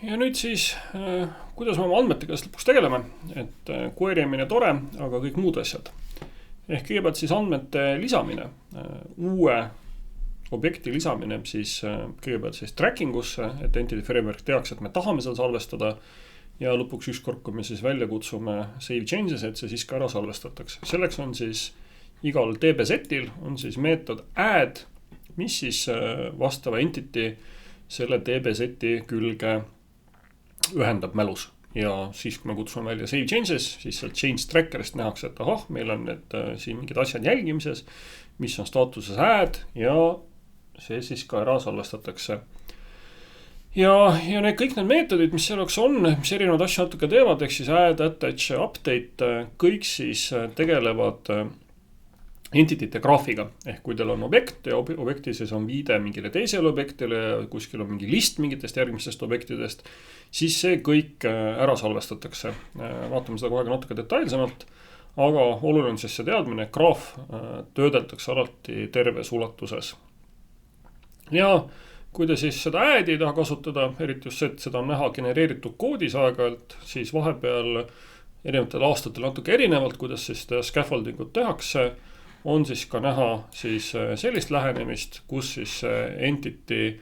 Ja nüüd siis, kuidas me oma andmetega lõpuks tegeleme, et query imine tore, aga kõik muud asjad. Ehk kõigepealt siis andmete lisamine, uue objekti lisamine siis kõigepealt siis tracking usse, et Entity Framework teaks, et me tahame seal salvestada ja lõpuks ükskord, kui me siis välja kutsume save changes, et see siis ka ära salvestatakse. Selleks on siis igal DB-setil on siis meetod add, mis siis vastava entity selle DB-seti külge ühendab mälus. Ja siis, kui me kutsume välja save changes, siis sealt change trackerist nähakse, et ahah, meil on need siin mingid asjad jälgimises, mis on staatuses add ja see siis ka ära salvestatakse. Ja need kõik need meetodid, mis selleks on, mis erinevad asju natuke teevad, ehk siis add, attach, update, kõik siis tegelevad entitite graafiga. Ehk kui teil on objekt ja objekti siis on viide mingile teisele objektile ja kuskil on mingi list mingitest järgmistest objektidest, siis see kõik ära salvestatakse. Vaatame seda kohe natuke detailsemalt, aga oluline on siis see teadmine, et graaf töödeldakse alati terves ulatuses. Ja kui te siis seda add'i taha kasutada, eriti just see, et seda on näha genereeritud koodis aeg-ajalt, siis vahepeal erinevatel aastatel natuke erinevalt, kuidas siis scaffoldingut tehakse, on siis ka näha siis sellist lähenemist, kus siis entity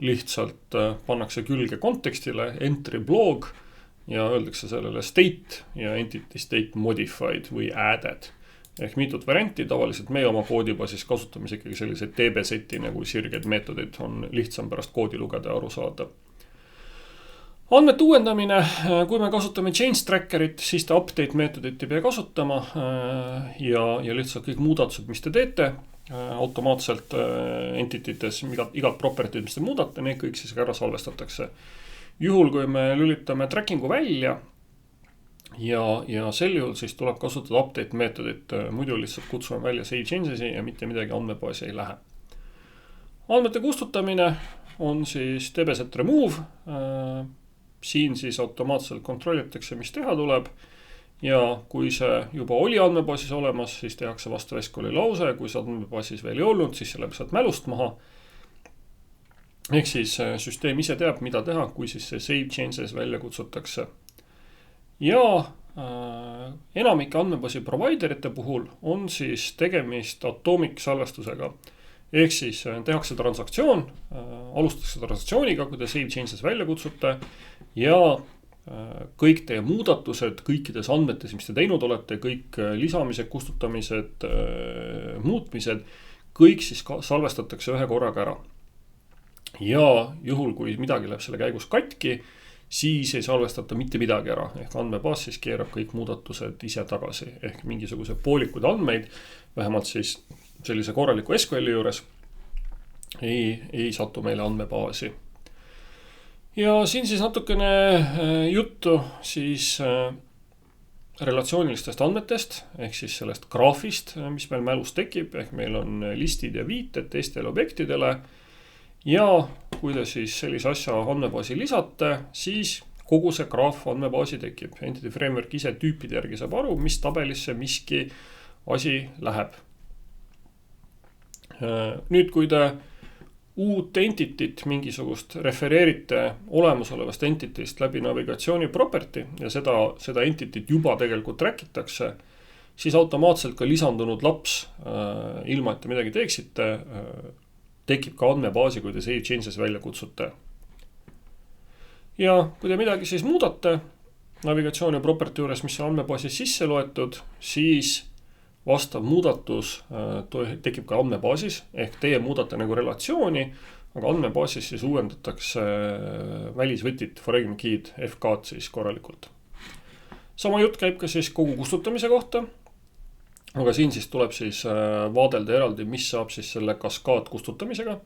lihtsalt pannakse külge kontekstile, entry blog ja öeldakse sellele state ja entity state modified või added. Ehk mitut varianti, tavaliselt meie oma koodibaasis kasutame ikkagi selliseid DB-seti nagu sirgeid meetodid, on lihtsam pärast koodi lugeda ja aru saada. Andmete uuendamine, kui me kasutame change trackerit, siis te update meetodit ei pea kasutama ja lihtsalt kõik muudatused, mis te teete, automaatselt entitites, igat property'd, mis te muudate, need kõik siis ära salvestatakse. Juhul, kui me lülitame tracking'u välja ja sel juhul siis tuleb kasutada update meetodit, muidu lihtsalt kutsume välja save changes'i ja mitte midagi andmebaasi ei lähe. Andmete kustutamine on siis dbset remove, siin siis automaatselt kontrollitakse, mis teha tuleb ja kui see juba oli andmebaasis olemas, siis tehakse vastav SQL-i lause, kui see andmebaasis veel ei olnud, siis see läheb sealt mälust maha. Ehk siis süsteem ise teab, mida teha, kui siis see save changes välja kutsutakse. Ja enamike andmebaasi providerite puhul on siis tegemist atomic salvestusega. Ehk siis tehakse transaktsioon, alustatakse transaktsiooniga, kui te save changes välja kutsute ja kõik teie muudatused kõikides andmetes, mis te teinud olete, kõik lisamised, kustutamised, muutmised, kõik siis salvestatakse ühe korraga ära. Ja juhul, kui midagi läheb selle käigus katki, siis ei salvestata mitte midagi ära. Ehk andmebaas siis keerab kõik muudatused ise tagasi. Ehk mingisuguse poolikud andmeid, vähemalt siis sellise korraliku SQL-i juures ei satu meile andmebaasi. Ja siin siis natukene juttu siis relatsioonilistest andmetest, ehk siis sellest graafist, mis meil mälus tekib, ehk meil on listid ja viited teistele objektidele. Ja kui te siis sellise asja andmebaasi lisate, siis kogu see graaf andmebaasi tekib. Entity Framework ise tüüpide järgi saab aru, mis tabelisse miski asi läheb. Nüüd, kui te uut entitit mingisugust refereerite olemasolevast entitist läbi navigatsiooni property ja seda entitit juba tegelikult trackitakse, siis automaatselt ka lisandunud laps, ilma et te midagi teeksite, tekib ka andmebaasi, kui te save changes välja kutsute. Ja kui te midagi siis muudate navigatsiooni property juures, mis on andmebaasis sisse loetud, siis vastav muudatus tekib ka andmebaasis, ehk teie muudate nagu relatsiooni, aga andmebaasis siis uuendatakse välisvõtit, foreign key'd, FK-d siis korralikult. Sama jutt käib ka siis kogu kustutamise kohta, aga siin siis tuleb siis vaadelda eraldi, mis saab siis selle kaskaad kustutamisega.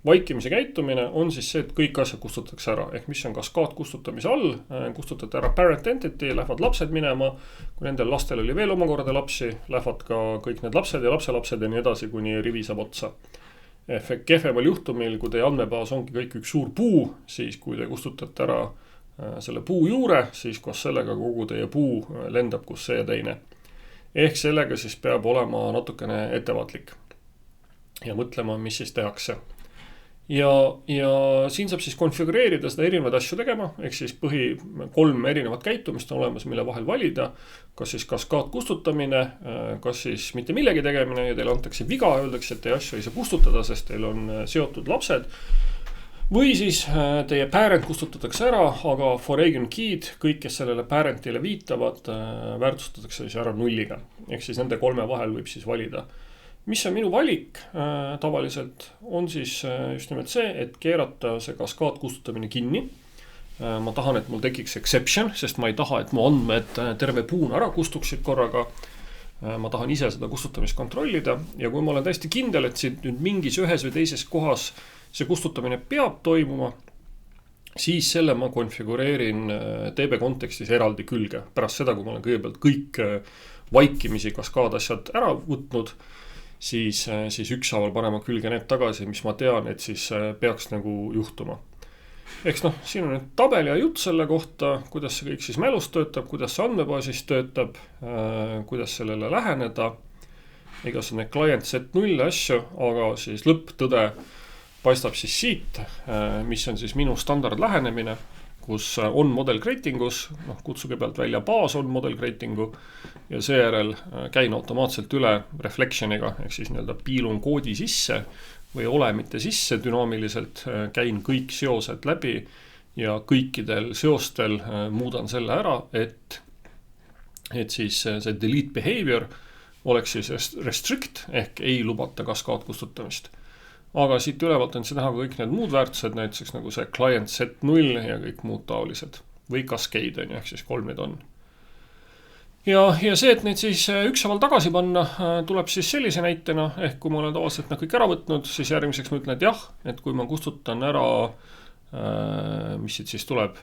Vaikimise käitumine on siis see, et kõik asjad kustutatakse ära, ehk mis on kaskaad kustutamise all, kustutate ära parent entity, lähevad lapsed minema, kui nendel lastel oli veel omakorda lapsi, lähevad ka kõik need lapsed ja lapselapsed ja nii edasi, kuni rivi saab otsa. Kehvemal juhtumil, kui teie andmebaas ongi kõik üks suur puu, siis kui te kustutate ära selle puu juure, siis koos sellega kogu teie puu lendab kus see ja teine. Ehk sellega siis peab olema natukene ettevaatlik ja mõtlema, mis siis tehakse. ja siin saab siis konfigureerida seda erinevaid asju tegema, ehk siis 3 erinevat käitumist on olemas, mille vahel valida, kas siis kaskaad kustutamine, kas siis mitte millegi tegemine ja teile antakse viga, öeldakse, et teie asju ei saa kustutada, sest teil on seotud lapsed, või siis teie parent kustutatakse ära, aga foreign key'd, kõik, kes sellele parentile viitavad, väärtustatakse siis ära 0-ga. Ehk siis nende 3 vahel võib siis valida. Mis on minu valik tavaliselt, on siis just nimelt see, et keerata see kaskaad kustutamine kinni. Ma tahan, et mul tekiks exception, sest ma ei taha, et mu andmed terve puuna ära kustuksid korraga. Ma tahan ise seda kustutamist kontrollida ja kui ma olen täiesti kindel, et siin nüüd mingis ühes või teises kohas see kustutamine peab toimuma, siis selle ma konfigureerin DB kontekstis eraldi külge. Pärast seda, kui ma olen kõigepealt kõik vaikimisi kaskaadasjad ära võtnud, siis ükshaaval panema külge need tagasi, mis ma tean, et siis peaks nagu juhtuma. Eks siin on nüüd tabel ja jutt selle kohta, kuidas see kõik siis mälus töötab, kuidas see andmebaasis töötab, kuidas sellele läheneda, igasugune client set 0 asju, aga siis lõpptõde paistab siis siit, mis on siis minu standard lähenemine, kus on model creatingus, kutsuge pealt välja baas on model creatingu ja seejärel käin automaatselt üle reflectioniga, ehk siis nii-öelda piilun koodi sisse või olemite sisse dünaamiliselt, käin kõik seosed läbi ja kõikidel seostel muudan selle ära, et siis see delete behavior oleks siis restrict ehk ei lubata kaskaad kustutamist. Aga siit ülevalt on see näha kõik need muud väärtused, näiteks nagu see client set 0 ja kõik muud taolised või cascade on, ehk siis 3 need on. Ja see, et neid siis ükshaaval tagasi panna, tuleb siis sellise näitena, ehk kui ma olen tavaliselt kõik ära võtnud, siis järgmiseks ma ütlen, et jah, et kui ma kustutan ära, mis siit siis tuleb,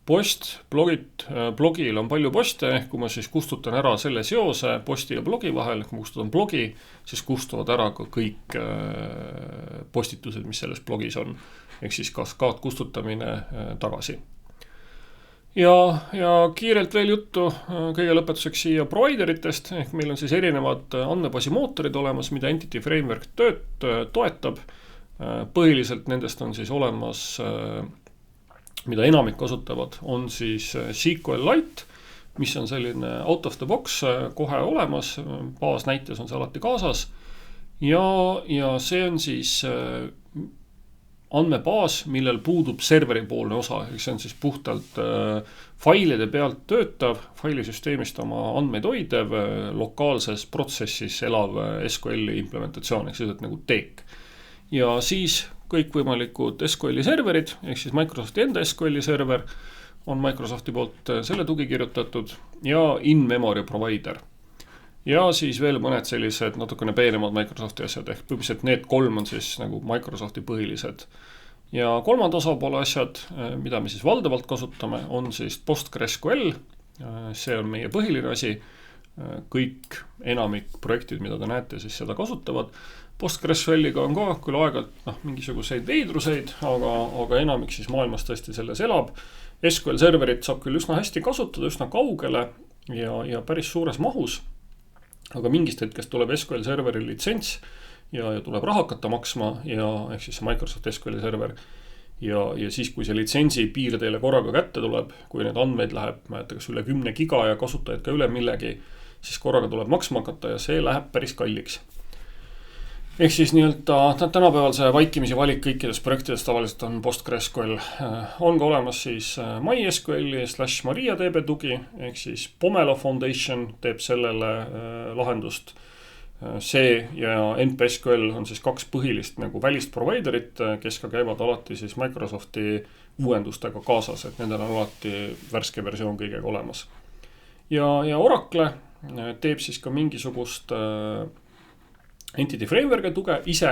post, blogil on palju poste, ehk kui ma siis kustutan ära selle seose posti ja blogi vahel, kui ma kustutan blogi, siis kustuvad ära ka kõik postitused, mis selles blogis on, ehk siis kaskaad kustutamine tagasi. Ja kiirelt veel juttu kõige lõpetuseks siia provideritest, ehk meil on siis erinevad andmebaasi mootorid olemas, mida Entity Framework toetab. Põhiliselt nendest on siis olemas, mida enamik kasutavad, on siis SQLite, mis on selline out of the box kohe olemas, baasnäites on see alati kaasas ja see on siis andmebaas, millel puudub serveripoolne osa, see on siis puhtalt failide pealt töötav, failisüsteemist oma andmeid hoidev, lokaalses protsessis elav SQL-i implementatsioon, ehk siis nagu teek. Ja siis kõikvõimalikud SQL-i serverid, ehk siis Microsofti enda SQL-i server on Microsofti poolt selle tugi kirjutatud ja in-memory provider. Ja siis veel mõned sellised natukene peenemad Microsofti asjad, ehk põhimõtteliselt need 3 on siis nagu Microsofti põhilised. Ja kolmanda osapoole asjad, mida me siis valdavalt kasutame, on siis PostgreSQL, see on meie põhiline asi, kõik enamik projektid, mida te näete, siis seda kasutavad. PostgreSQL-iga on ka küll aegalt mingisuguseid veidruseid, aga enamik siis maailmas tõesti selles elab. SQL serverit saab küll üsna hästi kasutada, üsna kaugele ja päris suures mahus. Aga mingist hetkest tuleb SQL serveri litsents ja tuleb raha hakata maksma ja ehk siis see Microsoft SQL server ja siis kui see litsentsi piir teile korraga kätte tuleb, kui need andmeid läheb, kas üle 10 giga ja kasutajaid ka üle millegi, siis korraga tuleb maksma hakata ja see läheb päris kalliks. Ehk siis tänapäeval see vaikimisi valik kõikides projektides tavaliselt on PostgreSQL. On ka olemas siis MySQL-i / MariaDB tugi, ehk siis Pomelo Foundation teeb sellele lahendust. See ja NPSQL on siis 2 põhilist nagu välist providerit, kes ka käivad alati siis Microsofti uuendustega kaasas, et nendel on alati värske versioon kõigega olemas. Ja Oracle teeb siis ka mingisugust Entity Frameworki tuge ise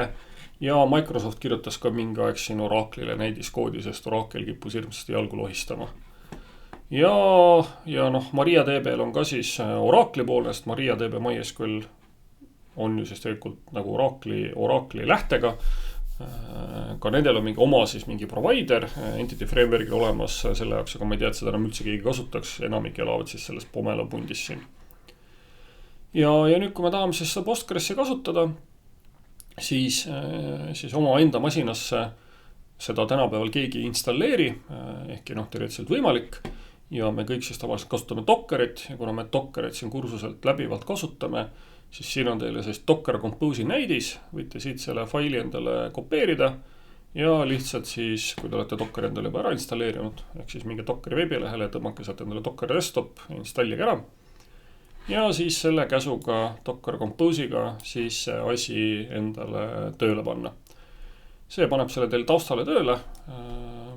ja Microsoft kirjutas ka mingi aeg siin Oracle'ile näidiskoodi, sest Oracle kippus hirmsasti jalgu lohistama. Ja MariaDB-l on ka siis Oracle'i poolne, sest MariaDB MySQL on ju siis tegelikult nagu Oracle'i lähtega. Ka nendel on mingi oma siis mingi provider Entity Frameworkil olemas selle jaoks, aga ma ei tea, et seda enam üldse keegi kasutaks, enamik elavad siis selles Pomelo pundis siin. Ja nüüd, kui me tahame siis seda Postgres'i kasutada, siis oma enda masinasse seda tänapäeval keegi ei installeeri, ehkki teoreetiliselt võimalik. Ja me kõik siis tavaliselt kasutame Dockerit ja kuna me Dockerit siin kursuselt läbivalt kasutame, siis siin on teile Docker Compose'i näidis, võite siit selle faili endale kopeerida ja lihtsalt siis, kui te olete Docker endale juba ära installeerinud, ehk siis minge Dockeri veebilehele, tõmmake sealt endale Docker Desktop ja installige ära. Ja siis selle käsuga Docker Compose'iga siis see asi endale tööle panna. See paneb selle teil taustale tööle,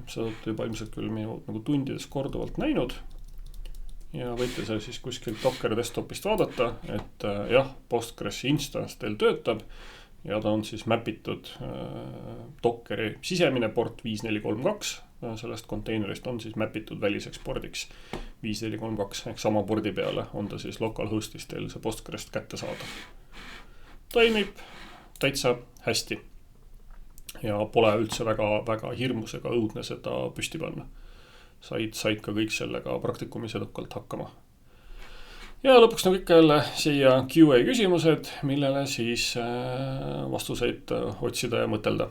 seda olete juba ilmselt küll nagu tundides korduvalt näinud ja võite seal siis kuskil Docker Desktopist vaadata, et jah, Postgresi instance teil töötab ja ta on siis mapitud Dockeri sisemine port 5432, sellest konteinerist on siis mapitud väliseks pordiks 5432 ehk sama pordi peale on ta siis localhostis teil see Postgrest kätte saada. Toimib täitsa hästi. Ja pole üldse väga hirmus ega õudne seda püsti panna. Said ka kõik sellega praktikumis edukalt hakkama. Ja lõpuks nagu ikka jälle siia QA küsimused, millele siis vastuseid otsida ja mõtelda.